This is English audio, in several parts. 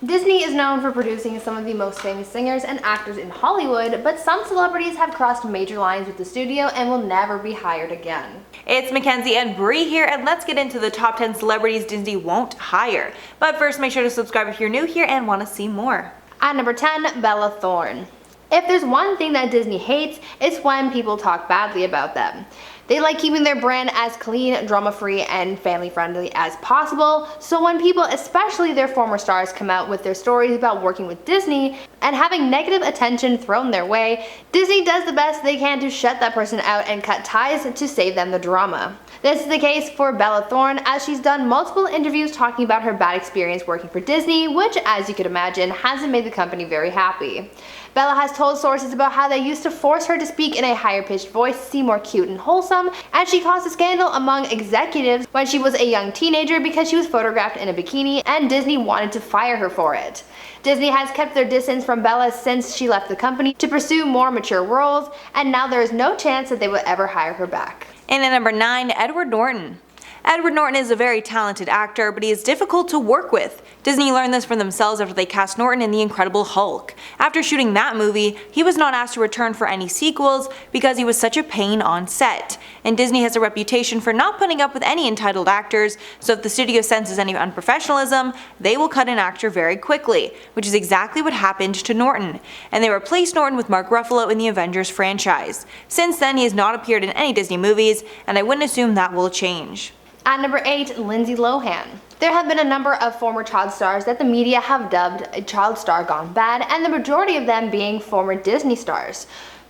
Disney is known for producing some of the most famous singers and actors in Hollywood, but some celebrities have crossed major lines with the studio and will never be hired again. It's Mackenzie and Bree here, and let's get into the top 10 celebrities Disney won't hire. But first, make sure to subscribe if you're new here and want to see more. At number 10, Bella Thorne. If there's one thing that Disney hates, it's when people talk badly about them. They like keeping their brand as clean, drama-free, and family-friendly as possible, so when people, especially their former stars, come out with their stories about working with Disney and having negative attention thrown their way, Disney does the best they can to shut that person out and cut ties to save them the drama. This is the case for Bella Thorne, as she's done multiple interviews talking about her bad experience working for Disney, which, as you could imagine, hasn't made the company very happy. Bella has told sources about how they used to force her to speak in a higher-pitched voice to seem more cute and wholesome, and she caused a scandal among executives when she was a young teenager because she was photographed in a bikini and Disney wanted to fire her for it. Disney has kept their distance from Bella since she left the company to pursue more mature roles, and now there is no chance that they will ever hire her back. And at number 9, Edward Norton. Edward Norton is a very talented actor, but he is difficult to work with. Disney learned this for themselves after they cast Norton in The Incredible Hulk. After shooting that movie, he was not asked to return for any sequels because he was such a pain on set. And Disney has a reputation for not putting up with any entitled actors, so if the studio senses any unprofessionalism, they will cut an actor very quickly, which is exactly what happened to Norton. And they replaced Norton with Mark Ruffalo in the Avengers franchise. Since then, he has not appeared in any Disney movies, and I wouldn't assume that will change. At number 8, Lindsay Lohan. There have been a number of former child stars that the media have dubbed a child star gone bad, and the majority of them being former Disney stars.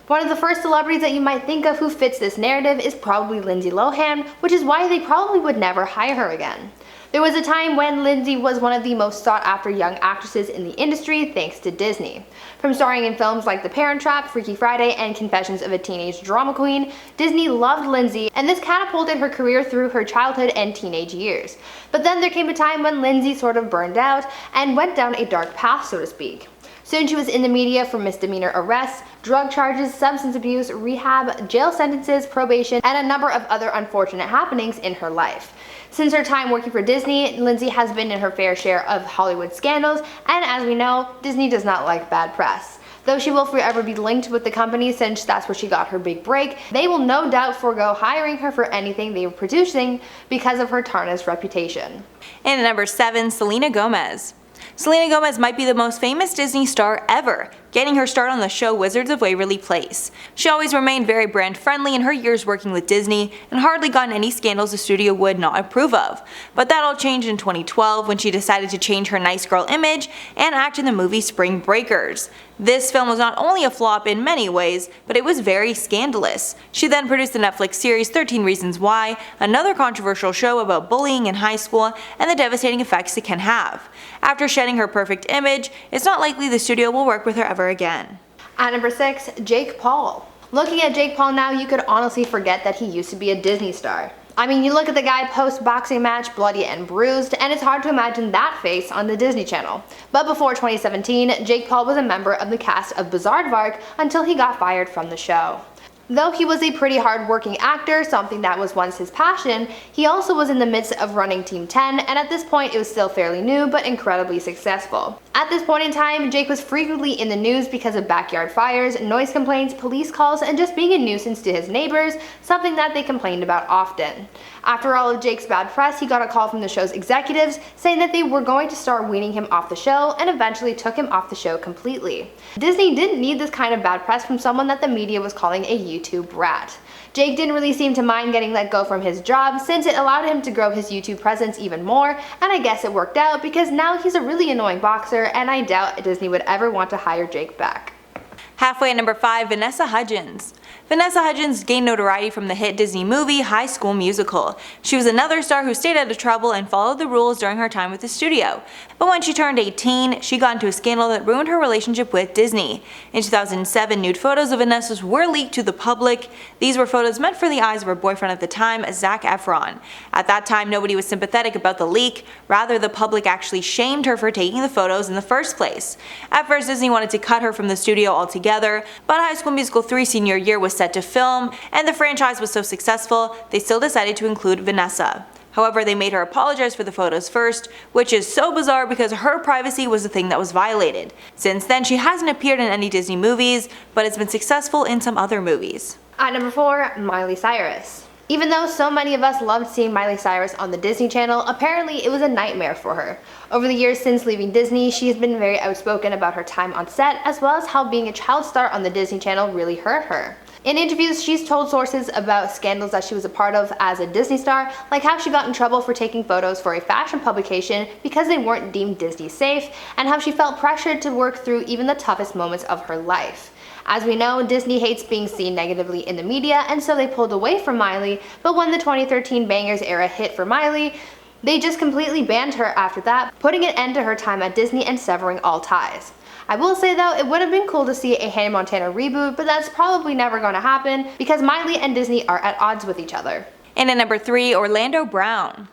One of the first celebrities that you might think of who fits this narrative is probably Lindsay Lohan, which is why they probably would never hire her again. There was a time when Lindsay was one of the most sought after young actresses in the industry thanks to Disney. From starring in films like The Parent Trap, Freaky Friday, and Confessions of a Teenage Drama Queen, Disney loved Lindsay, and this catapulted her career through her childhood and teenage years. But then there came a time when Lindsay sort of burned out and went down a dark path, so to speak. Soon she was in the media for misdemeanor arrests, drug charges, substance abuse, rehab, jail sentences, probation, and a number of other unfortunate happenings in her life. Since her time working for Disney, Lindsay has been in her fair share of Hollywood scandals, and as we know, Disney does not like bad press. Though she will forever be linked with the company since that's where she got her big break, they will no doubt forego hiring her for anything they were producing because of her tarnished reputation. And at number 7, Selena Gomez. Selena Gomez might be the most famous Disney star ever, getting her start on the show Wizards of Waverly Place. She always remained very brand friendly in her years working with Disney and hardly gotten any scandals the studio would not approve of. But that all changed in 2012 when she decided to change her nice girl image and act in the movie Spring Breakers. This film was not only a flop in many ways, but it was very scandalous. She then produced the Netflix series 13 Reasons Why, another controversial show about bullying in high school and the devastating effects it can have. After shedding her perfect image, it's not likely the studio will work with her ever again. At number 6, Jake Paul. Looking at Jake Paul now, you could honestly forget that he used to be a Disney star. I mean, you look at the guy post-boxing match, bloody and bruised, and it's hard to imagine that face on the Disney Channel. But before 2017, Jake Paul was a member of the cast of Bizaardvark until he got fired from the show. Though he was a pretty hard-working actor, something that was once his passion, he also was in the midst of running Team 10, and at this point it was still fairly new but incredibly successful. At this point in time, Jake was frequently in the news because of backyard fires, noise complaints, police calls, and just being a nuisance to his neighbors, something that they complained about often. After all of Jake's bad press, he got a call from the show's executives saying that they were going to start weaning him off the show and eventually took him off the show completely. Disney didn't need this kind of bad press from someone that the media was calling a YouTube rat. Jake didn't really seem to mind getting let go from his job since it allowed him to grow his YouTube presence even more, and I guess it worked out because now he's a really annoying boxer and I doubt Disney would ever want to hire Jake back. Halfway at number 5, Vanessa Hudgens. Vanessa Hudgens gained notoriety from the hit Disney movie High School Musical. She was another star who stayed out of trouble and followed the rules during her time with the studio. But when she turned 18, she got into a scandal that ruined her relationship with Disney. In 2007, nude photos of Vanessa's were leaked to the public. These were photos meant for the eyes of her boyfriend at the time, Zac Efron. At that time, nobody was sympathetic about the leak. Rather, the public actually shamed her for taking the photos in the first place. At first, Disney wanted to cut her from the studio altogether, but High School Musical 3 senior year was set to film, and the franchise was so successful, they still decided to include Vanessa. However, they made her apologize for the photos first, which is so bizarre because her privacy was the thing that was violated. Since then, she hasn't appeared in any Disney movies, but has been successful in some other movies. At number 4, Miley Cyrus. Even though so many of us loved seeing Miley Cyrus on the Disney Channel, apparently it was a nightmare for her. Over the years since leaving Disney, she has been very outspoken about her time on set, as well as how being a child star on the Disney Channel really hurt her. In interviews, she's told sources about scandals that she was a part of as a Disney star, like how she got in trouble for taking photos for a fashion publication because they weren't deemed Disney safe, and how she felt pressured to work through even the toughest moments of her life. As we know, Disney hates being seen negatively in the media, and so they pulled away from Miley, but when the 2013 Bangers era hit for Miley, they just completely banned her after that, putting an end to her time at Disney and severing all ties. I will say though, it would have been cool to see a Hannah Montana reboot, but that's probably never going to happen because Miley and Disney are at odds with each other. And at number 3, Orlando Brown.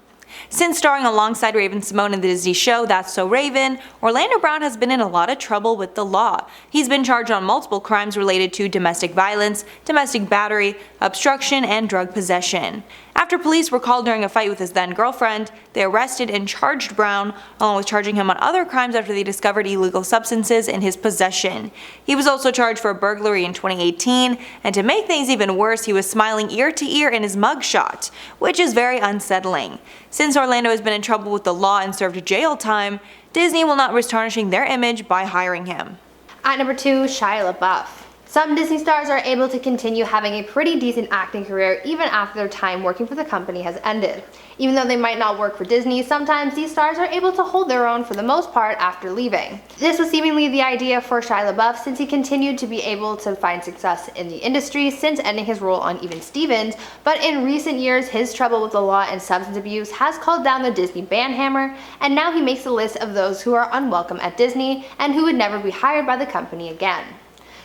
Since starring alongside Raven-Symoné in the Disney show That's So Raven, Orlando Brown has been in a lot of trouble with the law. He's been charged on multiple crimes related to domestic violence, domestic battery, obstruction, and drug possession. After police were called during a fight with his then-girlfriend, they arrested and charged Brown, along with charging him on other crimes after they discovered illegal substances in his possession. He was also charged for burglary in 2018, and to make things even worse, he was smiling ear to ear in his mugshot, which is very unsettling. Since Orlando has been in trouble with the law and served jail time, Disney will not risk tarnishing their image by hiring him. At number 2, Shia LaBeouf. Some Disney stars are able to continue having a pretty decent acting career even after their time working for the company has ended. Even though they might not work for Disney, sometimes these stars are able to hold their own for the most part after leaving. This was seemingly the idea for Shia LaBeouf since he continued to be able to find success in the industry since ending his role on Even Stevens, but in recent years his trouble with the law and substance abuse has called down the Disney ban hammer, and now he makes a list of those who are unwelcome at Disney and who would never be hired by the company again.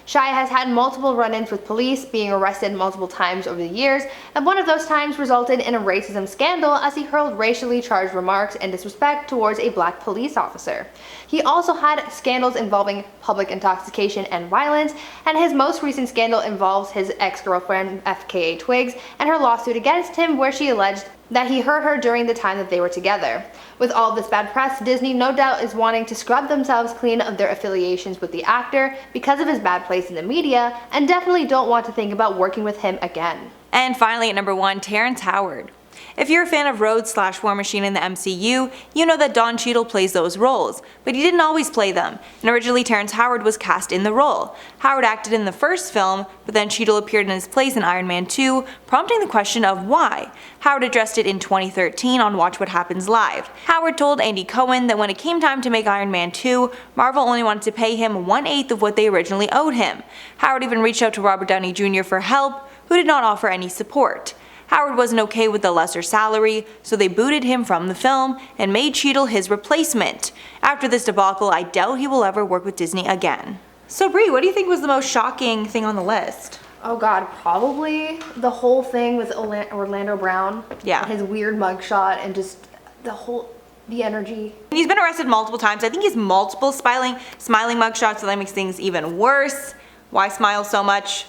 Shia has had multiple run-ins with police, being arrested multiple times over the years, and one of those times resulted in a racism scandal as he hurled racially charged remarks and disrespect towards a black police officer. He also had scandals involving public intoxication and violence, and his most recent scandal involves his ex-girlfriend FKA Twigs and her lawsuit against him where she alleged that he hurt her during the time that they were together. With all this bad press, Disney no doubt is wanting to scrub themselves clean of their affiliations with the actor because of his bad place in the media, and definitely don't want to think about working with him again. And finally at number 1, Terrance Howard. If you're a fan of Rhodes/War Machine in the MCU, you know that Don Cheadle plays those roles, but he didn't always play them, and originally Terrance Howard was cast in the role. Howard acted in the first film, but then Cheadle appeared in his place in Iron Man 2, prompting the question of why. Howard addressed it in 2013 on Watch What Happens Live. Howard told Andy Cohen that when it came time to make Iron Man 2, Marvel only wanted to pay him 1/8 of what they originally owed him. Howard even reached out to Robert Downey Jr. for help, who did not offer any support. Howard wasn't okay with the lesser salary, so they booted him from the film and made Cheadle his replacement. After this debacle, I doubt he will ever work with Disney again. So Brie, what do you think was the most shocking thing on the list? Oh god, probably the whole thing with Orlando Brown. Yeah. His weird mugshot and just the energy. He's been arrested multiple times. I think he's multiple smiling mugshots, so that makes things even worse. Why smile so much?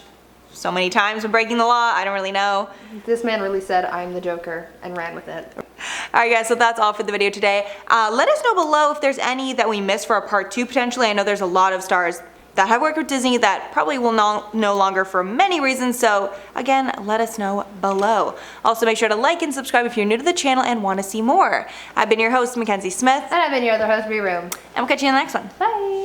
So many times when breaking the law, I don't really know. This man really said, I'm the Joker, and ran with it. Alright guys, so that's all for the video today. Let us know below if there's any that we missed for a part 2 potentially. I know there's a lot of stars that have worked with Disney that probably will no longer for many reasons, so again, let us know below. Also make sure to like and subscribe if you're new to the channel and want to see more. I've been your host, Mackenzie Smith. And I've been your other host, Brie Room. And we'll catch you in the next one. Bye!